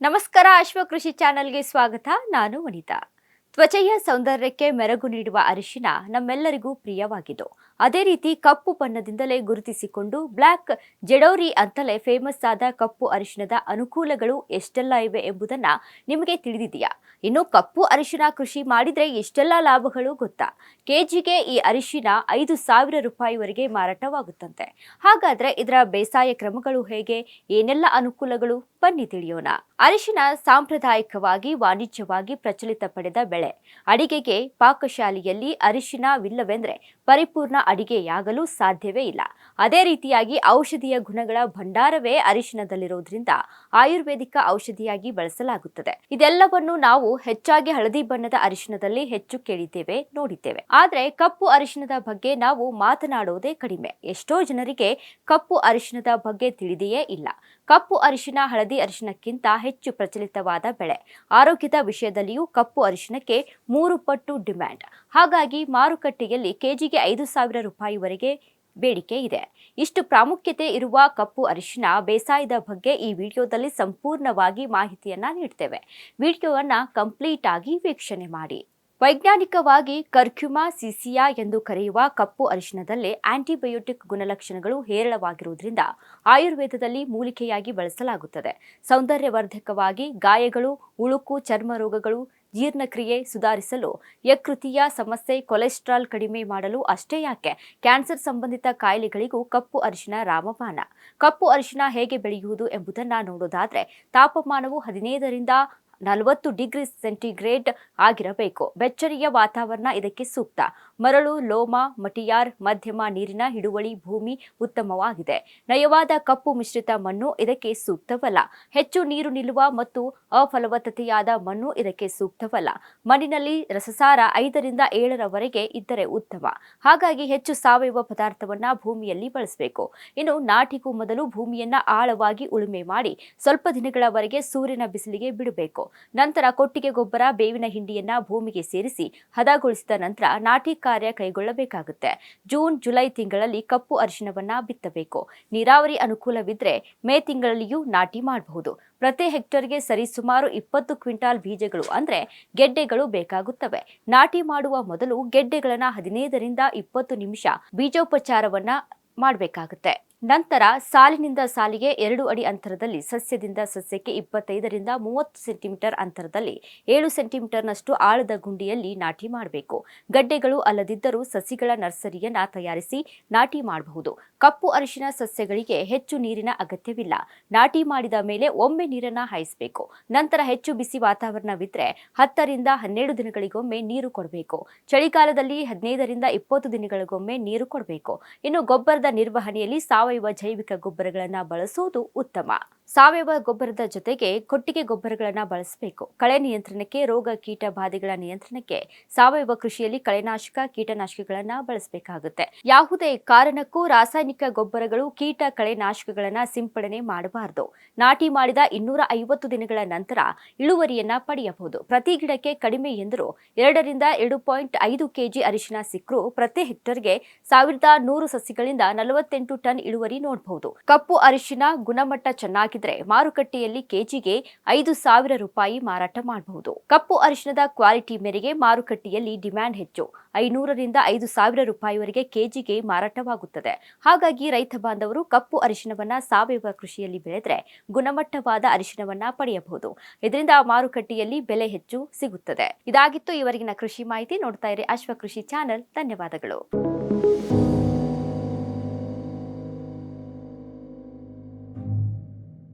ನಮಸ್ಕಾರ ಅಶ್ವಕೃಷಿ ಚಾನೆಲ್ಗೆ ಸ್ವಾಗತ. ನಾನು ವನಿತಾ. ತ್ವಚೆಯ ಸೌಂದರ್ಯಕ್ಕೆ ಮೆರುಗು ನೀಡುವ ಅರಿಶಿನ ನಮ್ಮೆಲ್ಲರಿಗೂ ಪ್ರಿಯವಾಗಿದ್ದು, ಅದೇ ರೀತಿ ಕಪ್ಪು ಬಣ್ಣದಿಂದಲೇ ಗುರುತಿಸಿಕೊಂಡು ಬ್ಲ್ಯಾಕ್ ಜೆಡೋರಿ ಅಂತಲೇ ಫೇಮಸ್ ಆದ ಕಪ್ಪು ಅರಿಶಿನದ ಅನುಕೂಲಗಳು ಎಷ್ಟೆಲ್ಲ ಇವೆ ಎಂಬುದನ್ನ ನಿಮಗೆ ತಿಳಿದಿದೆಯಾ? ಇನ್ನು ಕಪ್ಪು ಅರಿಶಿನ ಕೃಷಿ ಮಾಡಿದ್ರೆ ಎಷ್ಟೆಲ್ಲ ಲಾಭಗಳು ಗೊತ್ತಾ? ಕೆಜಿಗೆ ಈ ಅರಿಶಿನ 5,000 ರೂಪಾಯಿವರೆಗೆ ಮಾರಾಟವಾಗುತ್ತಂತೆ. ಹಾಗಾದ್ರೆ ಇದರ ಬೇಸಾಯ ಕ್ರಮಗಳು ಹೇಗೆ, ಏನೆಲ್ಲ ಅನುಕೂಲಗಳು, ಬನ್ನಿ ತಿಳಿಯೋಣ. ಅರಿಶಿನ ಸಾಂಪ್ರದಾಯಿಕವಾಗಿ ವಾಣಿಜ್ಯವಾಗಿ ಪ್ರಚಲಿತ ಪಡೆದ ಬೆಳೆ. ಅಡಿಗೆಗೆ ಪಾಕಶಾಲೆಯಲ್ಲಿ ಅರಿಶಿನವಿಲ್ಲವೆಂದ್ರೆ ಪರಿಪೂರ್ಣ ಅಡಿಗೆಯಾಗಲು ಸಾಧ್ಯವೇ ಇಲ್ಲ. ಅದೇ ರೀತಿಯಾಗಿ ಔಷಧೀಯ ಗುಣಗಳ ಭಂಡಾರವೇ ಅರಿಶಿನದಲ್ಲಿರೋದ್ರಿಂದ ಆಯುರ್ವೇದಿಕ ಔಷಧಿಯಾಗಿ ಬಳಸಲಾಗುತ್ತದೆ. ಇದೆಲ್ಲವನ್ನು ನಾವು ಹೆಚ್ಚಾಗಿ ಹಳದಿ ಬಣ್ಣದ ಅರಿಶಿನದಲ್ಲಿ ಹೆಚ್ಚು ಕೇಳಿದ್ದೇವೆ, ನೋಡಿದ್ದೇವೆ. ಆದ್ರೆ ಕಪ್ಪು ಅರಿಶಿನದ ಬಗ್ಗೆ ನಾವು ಮಾತನಾಡೋದೇ ಕಡಿಮೆ. ಎಷ್ಟೋ ಜನರಿಗೆ ಕಪ್ಪು ಅರಿಶಿನದ ಬಗ್ಗೆ ತಿಳಿದೆಯೇ ಇಲ್ಲ. ಕಪ್ಪು ಅರಿಶಿನ ಹಳದಿ ಅರಿಶಿನಕ್ಕಿಂತ ಹೆಚ್ಚು ಪ್ರಚಲಿತವಾದ ಬೆಳೆ. ಆರೋಗ್ಯದ ವಿಷಯದಲ್ಲಿಯೂ ಕಪ್ಪು ಅರಿಶಿನಕ್ಕೆ 3 ಪಟ್ಟು ಡಿಮ್ಯಾಂಡ್. ಹಾಗಾಗಿ ಮಾರುಕಟ್ಟೆಯಲ್ಲಿ ಕೆಜಿಗೆ 5,000 ರೂಪಾಯಿವರೆಗೆ ಬೇಡಿಕೆ ಇದೆ. ಇಷ್ಟು ಪ್ರಾಮುಖ್ಯತೆ ಇರುವ ಕಪ್ಪು ಅರಿಶಿನ ಬೇಸಾಯದ ಬಗ್ಗೆ ಈ ವಿಡಿಯೋದಲ್ಲಿ ಸಂಪೂರ್ಣವಾಗಿ ಮಾಹಿತಿಯನ್ನ ನೀಡ್ತೇವೆ. ವಿಡಿಯೋವನ್ನ ಕಂಪ್ಲೀಟ್ ಆಗಿ ವೀಕ್ಷಣೆ ಮಾಡಿ. ವೈಜ್ಞಾನಿಕವಾಗಿ ಕರ್ಕ್ಯುಮಾ ಸಿಸಿಯಾ ಎಂದು ಕರೆಯುವ ಕಪ್ಪು ಅರಿಶಿನದಲ್ಲಿ ಆಂಟಿಬಯೋಟಿಕ್ ಗುಣಲಕ್ಷಣಗಳು ಹೇರಳವಾಗಿರುವುದರಿಂದ ಆಯುರ್ವೇದದಲ್ಲಿ ಮೂಲಿಕೆಯಾಗಿ ಬಳಸಲಾಗುತ್ತದೆ. ಸೌಂದರ್ಯವರ್ಧಕವಾಗಿ, ಗಾಯಗಳು, ಉಳುಕು, ಚರ್ಮ ರೋಗಗಳು, ಜೀರ್ಣಕ್ರಿಯೆ ಸುಧಾರಿಸಲು, ಯಕೃತಿಯ ಸಮಸ್ಯೆ, ಕೊಲೆಸ್ಟ್ರಾಲ್ ಕಡಿಮೆ ಮಾಡಲು, ಅಷ್ಟೇ ಯಾಕೆ ಕ್ಯಾನ್ಸರ್ ಸಂಬಂಧಿತ ಕಾಯಿಲೆಗಳಿಗೂ ಕಪ್ಪು ಅರಿಶಿನ ರಾಮಬಾಣ. ಕಪ್ಪು ಅರಿಶಿನ ಹೇಗೆ ಬೆಳೆಯುವುದು ಎಂಬುದನ್ನು ನೋಡೋದಾದ್ರೆ, ತಾಪಮಾನವು 15ರಿಂದ 40 ಡಿಗ್ರಿ ಸೆಂಟಿಗ್ರೇಡ್ ಆಗಿರಬೇಕು. ಬೆಚ್ಚನೆಯ ವಾತಾವರಣ ಇದಕ್ಕೆ ಸೂಕ್ತ. ಮರಳು, ಲೋಮ, ಮಟಿಯಾರ್, ಮಧ್ಯಮ ನೀರಿನ ಹಿಡುವಳಿ ಭೂಮಿ ಉತ್ತಮವಾಗಿದೆ. ನಯವಾದ ಕಪ್ಪು ಮಿಶ್ರಿತ ಮಣ್ಣು ಇದಕ್ಕೆ ಸೂಕ್ತವಲ್ಲ. ಹೆಚ್ಚು ನೀರು ನಿಲ್ಲುವ ಮತ್ತು ಅಫಲವತ್ತತೆಯಾದ ಮಣ್ಣು ಇದಕ್ಕೆ ಸೂಕ್ತವಲ್ಲ. ಮಣ್ಣಿನಲ್ಲಿ ರಸಸಾರ 5ರಿಂದ 7ರವರೆಗೆ ಇದ್ದರೆ ಉತ್ತಮ. ಹಾಗಾಗಿ ಹೆಚ್ಚು ಸಾವಯವ ಪದಾರ್ಥವನ್ನ ಭೂಮಿಯಲ್ಲಿ ಬಳಸಬೇಕು. ಇನ್ನು ನಾಟಿಗೂ ಮೊದಲು ಭೂಮಿಯನ್ನ ಆಳವಾಗಿ ಉಳುಮೆ ಮಾಡಿ ಸ್ವಲ್ಪ ದಿನಗಳವರೆಗೆ ಸೂರ್ಯನ ಬಿಸಿಲಿಗೆ ಬಿಡಬೇಕು. ನಂತರ ಕೊಟ್ಟಿಗೆ ಗೊಬ್ಬರ, ಬೇವಿನ ಹಿಂಡಿಯನ್ನ ಭೂಮಿಗೆ ಸೇರಿಸಿ ಹದಗೊಳಿಸಿದ ನಂತರ ನಾಟಿ ಕಾರ್ಯ ಕೈಗೊಳ್ಳಬೇಕಾಗುತ್ತೆ. ಜೂನ್, ಜುಲೈ ತಿಂಗಳಲ್ಲಿ ಕಪ್ಪು ಅರಿಶಿನವನ್ನ ಬಿತ್ತಬೇಕು. ನೀರಾವರಿ ಅನುಕೂಲವಿದ್ರೆ ಮೇ ತಿಂಗಳಲ್ಲಿಯೂ ನಾಟಿ ಮಾಡಬಹುದು. ಪ್ರತಿ ಹೆಕ್ಟರ್ಗೆ ಸರಿಸುಮಾರು 20 ಕ್ವಿಂಟಾಲ್ ಬೀಜಗಳು ಅಂದ್ರೆ ಗೆಡ್ಡೆಗಳು ಬೇಕಾಗುತ್ತವೆ. ನಾಟಿ ಮಾಡುವ ಮೊದಲು ಗೆಡ್ಡೆಗಳನ್ನ 15ರಿಂದ 20 ನಿಮಿಷ ಬೀಜೋಪಚಾರವನ್ನ ಮಾಡಬೇಕಾಗುತ್ತೆ. ನಂತರ ಸಾಲಿನಿಂದ ಸಾಲಿಗೆ 2 ಅಡಿ ಅಂತರದಲ್ಲಿ, ಸಸ್ಯದಿಂದ ಸಸ್ಯಕ್ಕೆ 25ರಿಂದ 30 ಸೆಂಟಿಮೀಟರ್ ಅಂತರದಲ್ಲಿ 7 ಸೆಂಟಿಮೀಟರ್ನಷ್ಟು ಆಳದ ಗುಂಡಿಯಲ್ಲಿ ನಾಟಿ ಮಾಡಬೇಕು. ಗಡ್ಡೆಗಳು ಅಲ್ಲದಿದ್ದರೂ ಸಸಿಗಳ ನರ್ಸರಿಯನ್ನ ತಯಾರಿಸಿ ನಾಟಿ ಮಾಡಬಹುದು. ಕಪ್ಪು ಅರಿಶಿನ ಸಸ್ಯಗಳಿಗೆ ಹೆಚ್ಚು ನೀರಿನ ಅಗತ್ಯವಿಲ್ಲ. ನಾಟಿ ಮಾಡಿದ ಮೇಲೆ ಒಮ್ಮೆ ನೀರನ್ನ ಹಾಯಿಸಬೇಕು. ನಂತರ ಹೆಚ್ಚು ಬಿಸಿ ವಾತಾವರಣವಿದ್ರೆ 10ರಿಂದ 12 ದಿನಗಳಿಗೊಮ್ಮೆ ನೀರು ಕೊಡಬೇಕು. ಚಳಿಗಾಲದಲ್ಲಿ 15ರಿಂದ 20 ದಿನಗಳಿಗೊಮ್ಮೆ ನೀರು ಕೊಡಬೇಕು. ಇನ್ನು ಗೊಬ್ಬರದ ನಿರ್ವಹಣೆಯಲ್ಲಿ ಸಾವಯವ ಜೈವಿಕ ಗೊಬ್ಬರಗಳನ್ನ ಬಳಸುವುದು ಉತ್ತಮ. ಸಾವಯವ ಗೊಬ್ಬರದ ಜೊತೆಗೆ ಕೊಟ್ಟಿಗೆ ಗೊಬ್ಬರಗಳನ್ನ ಬಳಸಬೇಕು. ಕಳೆ ನಿಯಂತ್ರಣಕ್ಕೆ, ರೋಗ ಕೀಟ ಬಾಧೆಗಳ ನಿಯಂತ್ರಣಕ್ಕೆ ಸಾವಯವ ಕೃಷಿಯಲ್ಲಿ ಕಳೆನಾಶಕ, ಕೀಟನಾಶಕಗಳನ್ನ ಬಳಸಬೇಕಾಗುತ್ತೆ. ಯಾವುದೇ ಕಾರಣಕ್ಕೂ ರಾಸಾಯನಿಕ ಗೊಬ್ಬರಗಳು, ಕೀಟ ಕಳೆನಾಶಕಗಳನ್ನ ಸಿಂಪಡಣೆ ಮಾಡಬಾರದು. ನಾಟಿ ಮಾಡಿದ 250 ದಿನಗಳ ನಂತರ ಇಳುವರಿಯನ್ನ ಪಡೆಯಬಹುದು. ಪ್ರತಿ ಗಿಡಕ್ಕೆ ಕಡಿಮೆ ಎಂದರೂ 2ರಿಂದ 2.5 ಕೆಜಿ ಅರಿಶಿನ ಸಿಕ್ಕರೂ ಪ್ರತಿ ಹೆಕ್ಟರ್ಗೆ 1,100 ಸಸಿಗಳಿಂದ 48 ಟನ್ ಇಳುವರಿ ನೋಡಬಹುದು. ಕಪ್ಪು ಅರಿಶಿನ ಗುಣಮಟ್ಟ ಚೆನ್ನಾಗಿದ್ರೆ ಮಾರುಕಟ್ಟೆಯಲ್ಲಿ ಕೆಜಿಗೆ 5,000 ರೂಪಾಯಿ ಮಾರಾಟ ಮಾಡಬಹುದು. ಕಪ್ಪು ಅರಿಶಿನದ ಕ್ವಾಲಿಟಿ ಮೇರೆಗೆ ಮಾರುಕಟ್ಟೆಯಲ್ಲಿ ಡಿಮ್ಯಾಂಡ್ ಹೆಚ್ಚು. 500ರಿಂದ 5,000 ರೂಪಾಯಿವರೆಗೆ ಕೆಜಿಗೆ ಮಾರಾಟವಾಗುತ್ತದೆ. ಹಾಗಾಗಿ ರೈತ ಬಾಂಧವರು ಕಪ್ಪು ಅರಿಶಿನವನ್ನ ಸಾವಯವ ಕೃಷಿಯಲ್ಲಿ ಬೆಳೆದ್ರೆ ಗುಣಮಟ್ಟವಾದ ಅರಿಶಿನವನ್ನ ಪಡೆಯಬಹುದು. ಇದರಿಂದ ಮಾರುಕಟ್ಟೆಯಲ್ಲಿ ಬೆಲೆ ಹೆಚ್ಚು ಸಿಗುತ್ತದೆ. ಇದಾಗಿತ್ತು ಇವರೆಗಿನ ಕೃಷಿ ಮಾಹಿತಿ. ನೋಡ್ತಾ ಇರಿ ಅಶ್ವಕೃಷಿ ಚಾನೆಲ್. ಧನ್ಯವಾದಗಳು.